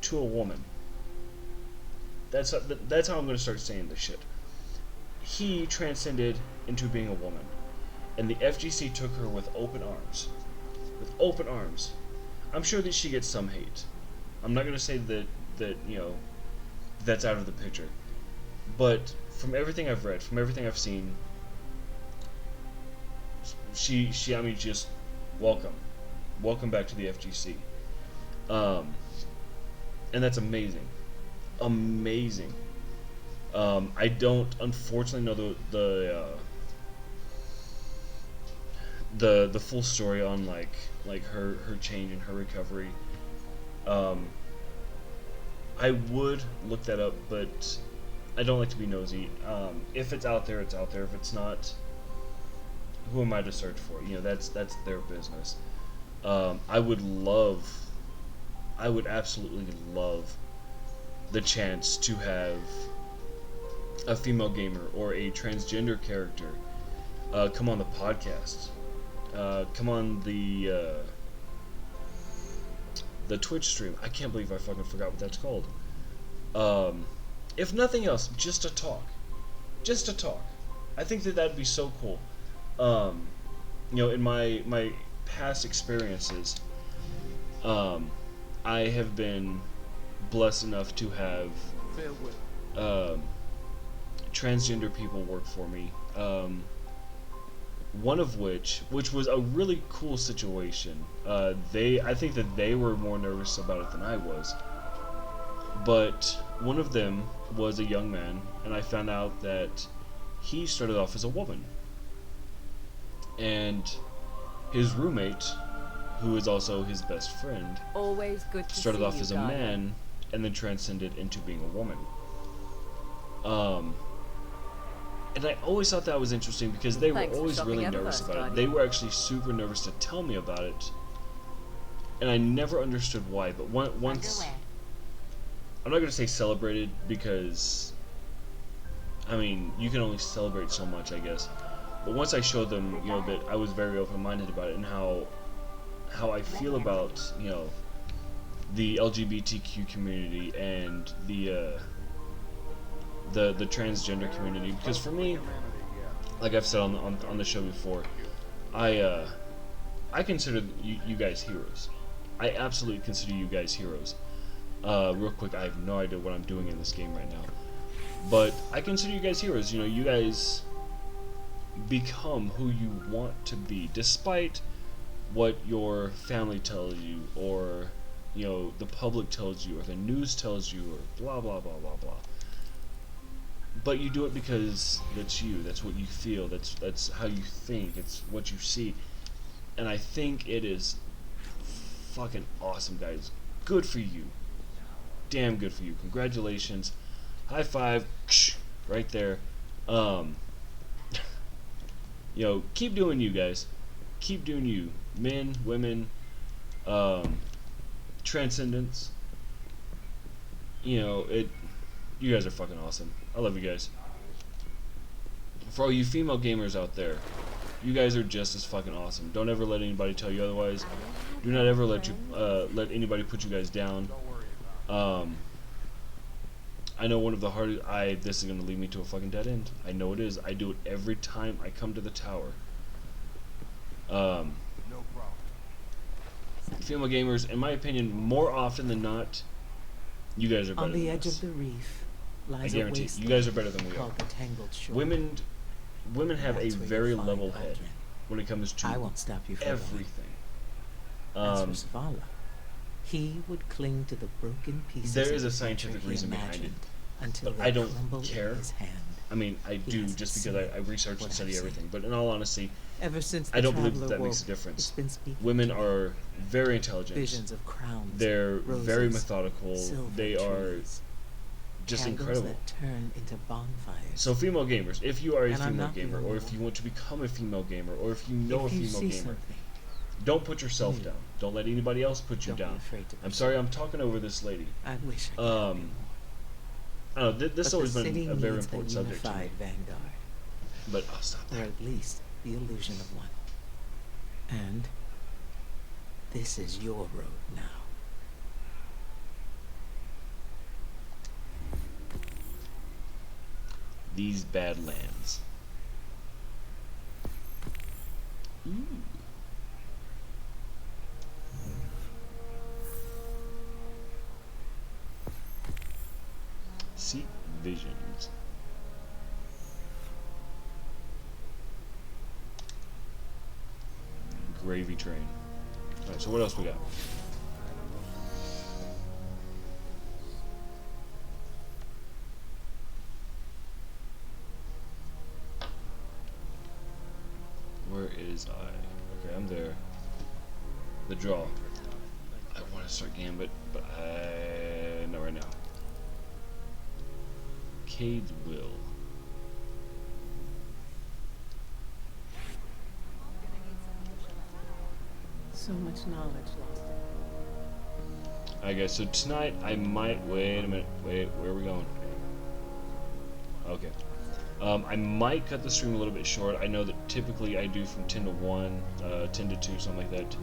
to a woman. That's how I'm going to start saying this shit. He transcended into being a woman, and the FGC took her with open arms. With open arms. I'm sure that she gets some hate. I'm not going to say that that's out of the picture. But from everything I've read, from everything I've seen, she just welcome back to the FGC. And that's amazing. I don't unfortunately know the full story on like her change and her recovery. I would look that up, but I don't like to be nosy. If it's out there, it's out there. If it's not, who am I to search for? That's their business. I would absolutely love the chance to have a female gamer or a transgender character come on the podcast, come on the Twitch stream. I can't believe I fucking forgot what that's called. If nothing else, just to talk. I think that'd be so cool. In my past experiences, I have been blessed enough to have transgender people work for me. One of which was a really cool situation. I think that they were more nervous about it than I was. But one of them was a young man, and I found out that he started off as a woman. And his roommate, who is also his best friend, always good to started see off you, as a darling. man and then transcended into being a woman. And I always thought that was interesting because they Thanks were for always shopping really ever nervous first, about it. darling. They were actually super nervous to tell me about it, and I never understood why. But once, I'm not going to say celebrated because, I mean, you can only celebrate so much, I guess. But once I showed them, that I was very open-minded about it and how I feel about, the LGBTQ community and the transgender community, because for me, like I've said on the show before, I consider you guys heroes. I absolutely consider you guys heroes. Real quick, I have no idea what I'm doing in this game right now, but I consider you guys heroes. You guys become who you want to be, despite what your family tells you, or the public tells you, or the news tells you, or blah blah blah blah blah. But you do it because that's you. That's what you feel. That's how you think. It's what you see. And I think it is fucking awesome, guys. Good for you. Damn good for you. Congratulations. High five. Right there. Keep doing you, guys. Keep doing you. Men, women, transcendence. You guys are fucking awesome. I love you guys. For all you female gamers out there, You guys are just as fucking awesome. Don't ever let anybody tell you otherwise. Do not ever let anybody put you guys down. I know one of the hardest. This is gonna lead me to a fucking dead end. I know it is. I do it every time I come to the tower. Female gamers, in my opinion, more often than not, you guys are better On the than edge us. of the reef I lies a guarantee wasteland you guys are better than we are. called the Tangled Shore. Women have a That's where very you'll find level head Aldrin. when it comes to I won't stop you from everything. As for Svala, he would cling to the broken pieces There of is a the scientific future he reason behind it, imagined until but they I don't crumbled care. in his hand. I mean, I do hasn't just because seen I research what and study I've seen. everything. But in all honesty, Ever since the I don't believe Traveler that makes a woke, difference. it's been speaking Women to me. are very intelligent. Visions of crowns, They're very roses, methodical. silver They are trees, just candles incredible. that turn into bonfires. So female gamers, if you are a And I'm female not the gamer, only or if one. you want to become a female gamer, or if you know If a you female see gamer, something, don't put yourself new, down. Don't let anybody else put you don't be down. afraid to I'm pursue sorry, it. I'm talking over this lady. I wish I could help you more. I don't know, this has But always the been city a very needs important a subject to me. unified vanguard, But I'll stop or there. at least the illusion of one. And this is your road now. These Badlands. Ooh. Seek visions. Gravy train. Alright, so what else we got? Where is I? Okay, I'm there. The draw. I want to start Gambit, but not right now. Cade's Will. So much knowledge lost. Alright guys, so tonight I might, wait a minute, where are we going? Okay. I might cut the stream a little bit short. I know that typically I do from 10 to 1, 10 to 2, something like that.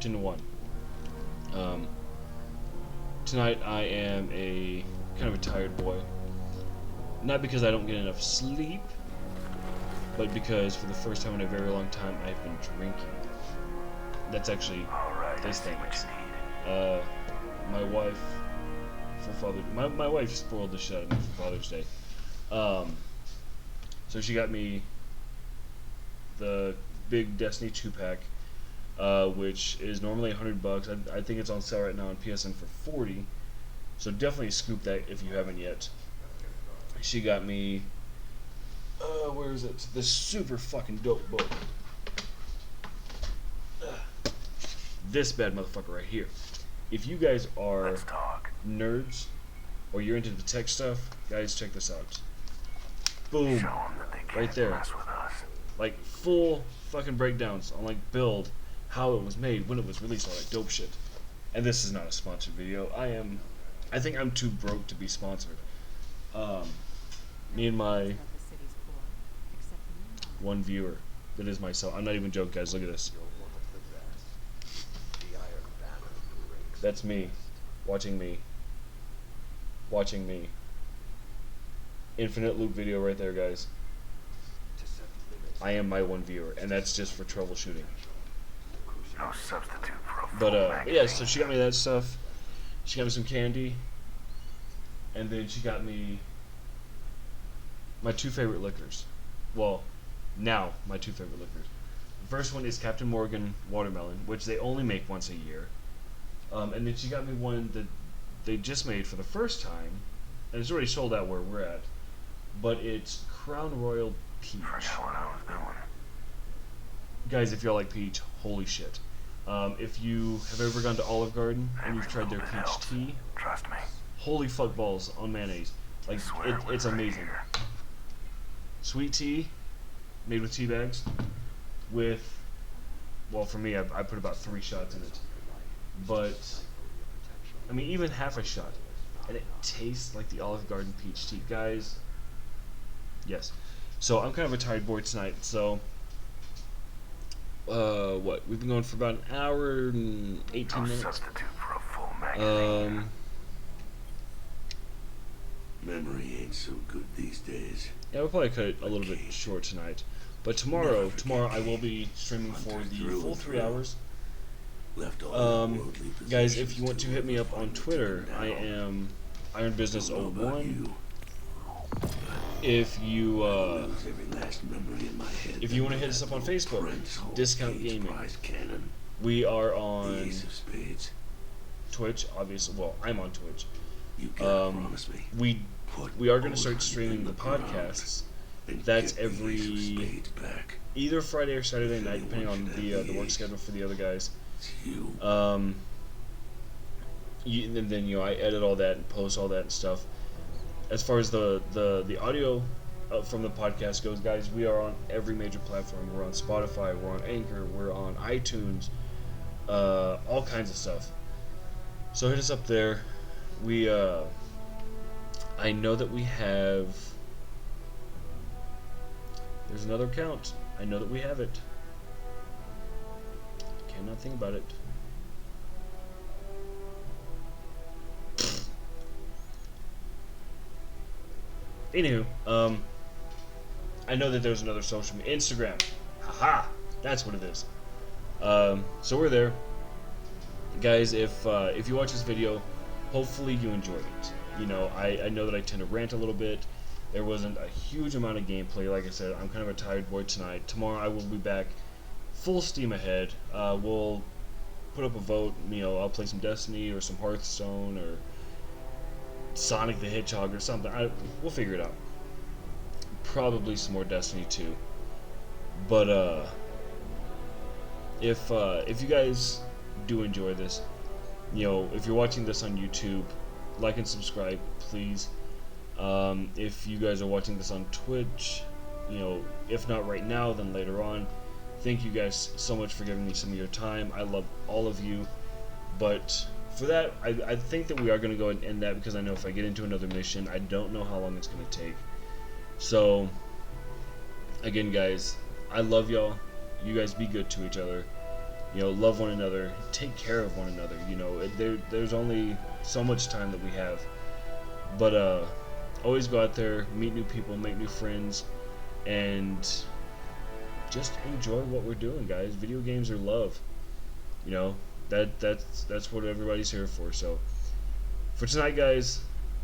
10 to 1. Tonight I am a kind of a tired boy. Not because I don't get enough sleep, but because for the first time in a very long time I've been drinking. That's actually this thing. My wife my wife spoiled the shit out of me for Father's Day. So she got me the big Destiny 2-pack, which is normally $100. I think it's on sale right now on PSN for $40. So definitely scoop that if you haven't yet. She got me, where is it? This super fucking dope book. This bad motherfucker right here. If you guys are nerds or you're into the tech stuff, guys, check this out. Boom. Right there. Like full fucking breakdowns on like build, how it was made, when it was released, all that dope shit. And this is not a sponsored video. I think I'm too broke to be sponsored. Me and my one viewer, that is myself. I'm not even joking, guys. Look at this. That's me. Watching me. Watching me. Infinite loop video right there, guys. I am my one viewer, and that's just for troubleshooting. No substitute for a But yeah, so she got me that stuff. She got me some candy. And then she got me my two favorite liquors. Well, now my two favorite liquors. The first one is Captain Morgan Watermelon, which they only make once a year. And then she got me one that they just made for the first time, and it's already sold out where we're at. But it's Crown Royal Peach. Forgot what I was doing. Guys, if y'all like peach, holy shit. If you have ever gone to Olive Garden and you've tried their peach tea, Trust me. holy fuck balls on mayonnaise. Like, it's amazing. Sweet tea, made with tea bags, with, well, for me, I put about 3 shots in it. But, I mean, even half a shot, and it tastes like the Olive Garden peach tea. Guys, yes. So, I'm kind of a tired boy tonight, so what? We've been going for about an hour and 18 No minutes. substitute for a full magazine. Memory ain't so good these days. Yeah, we'll probably cut it a little bit short tonight. But tomorrow I will be streaming for the full 3 hours. Left all worldly Guys, if possessions you want to hit me up on find Twitter, taken I down. am Don't know about IronBusiness01. you. If you Lose every last memory in my head. if you want to hit us up on Facebook, Prince Hall Discount Cade's Gaming. prize cannon. We are The on ace of spades. Twitch, obviously. Well, I'm on Twitch. You gotta promise me. We are going to Put start both streaming in the ground podcasts. and That's get the ace of every spades back. either Friday or Saturday If night, depending anyone on should the have work ace, schedule for the other guys. It's you. And then I edit all that and post all that and stuff. As far as the audio from the podcast goes, guys, we are on every major platform. We're on Spotify, we're on Anchor, we're on iTunes, all kinds of stuff. So hit us up there. We I know that we have. There's another account. I know that we have it. Cannot think about it. Anywho, I know that there's another social media. Instagram. Haha! That's what it is. So we're there. Guys, if you watch this video, hopefully you enjoyed it. You know, I know that I tend to rant a little bit. There wasn't a huge amount of gameplay. Like I said, I'm kind of a tired boy tonight. Tomorrow I will be back full steam ahead. We'll put up a vote. You know, I'll play some Destiny or some Hearthstone or Sonic the Hedgehog or something. We'll figure it out. Probably some more Destiny 2. But if you guys do enjoy this, you know, if you're watching this on YouTube, like and subscribe, please. If you guys are watching this on Twitch, you know, if not right now, then later on. Thank you guys so much for giving me some of your time. I love all of you. But for that, I think that we are going to go ahead and end that, because I know if I get into another mission, I don't know how long it's going to take. So, again, guys, I love y'all. You guys be good to each other. You know, love one another. Take care of one another. You know, there's only so much time that we have. But, always go out there, meet new people, make new friends, and just enjoy what we're doing, guys. Video games are love. You know, that's what everybody's here for. So, for tonight, guys,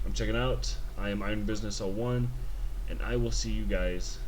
I'm checking out. I am IronBusiness01, and I will see you guys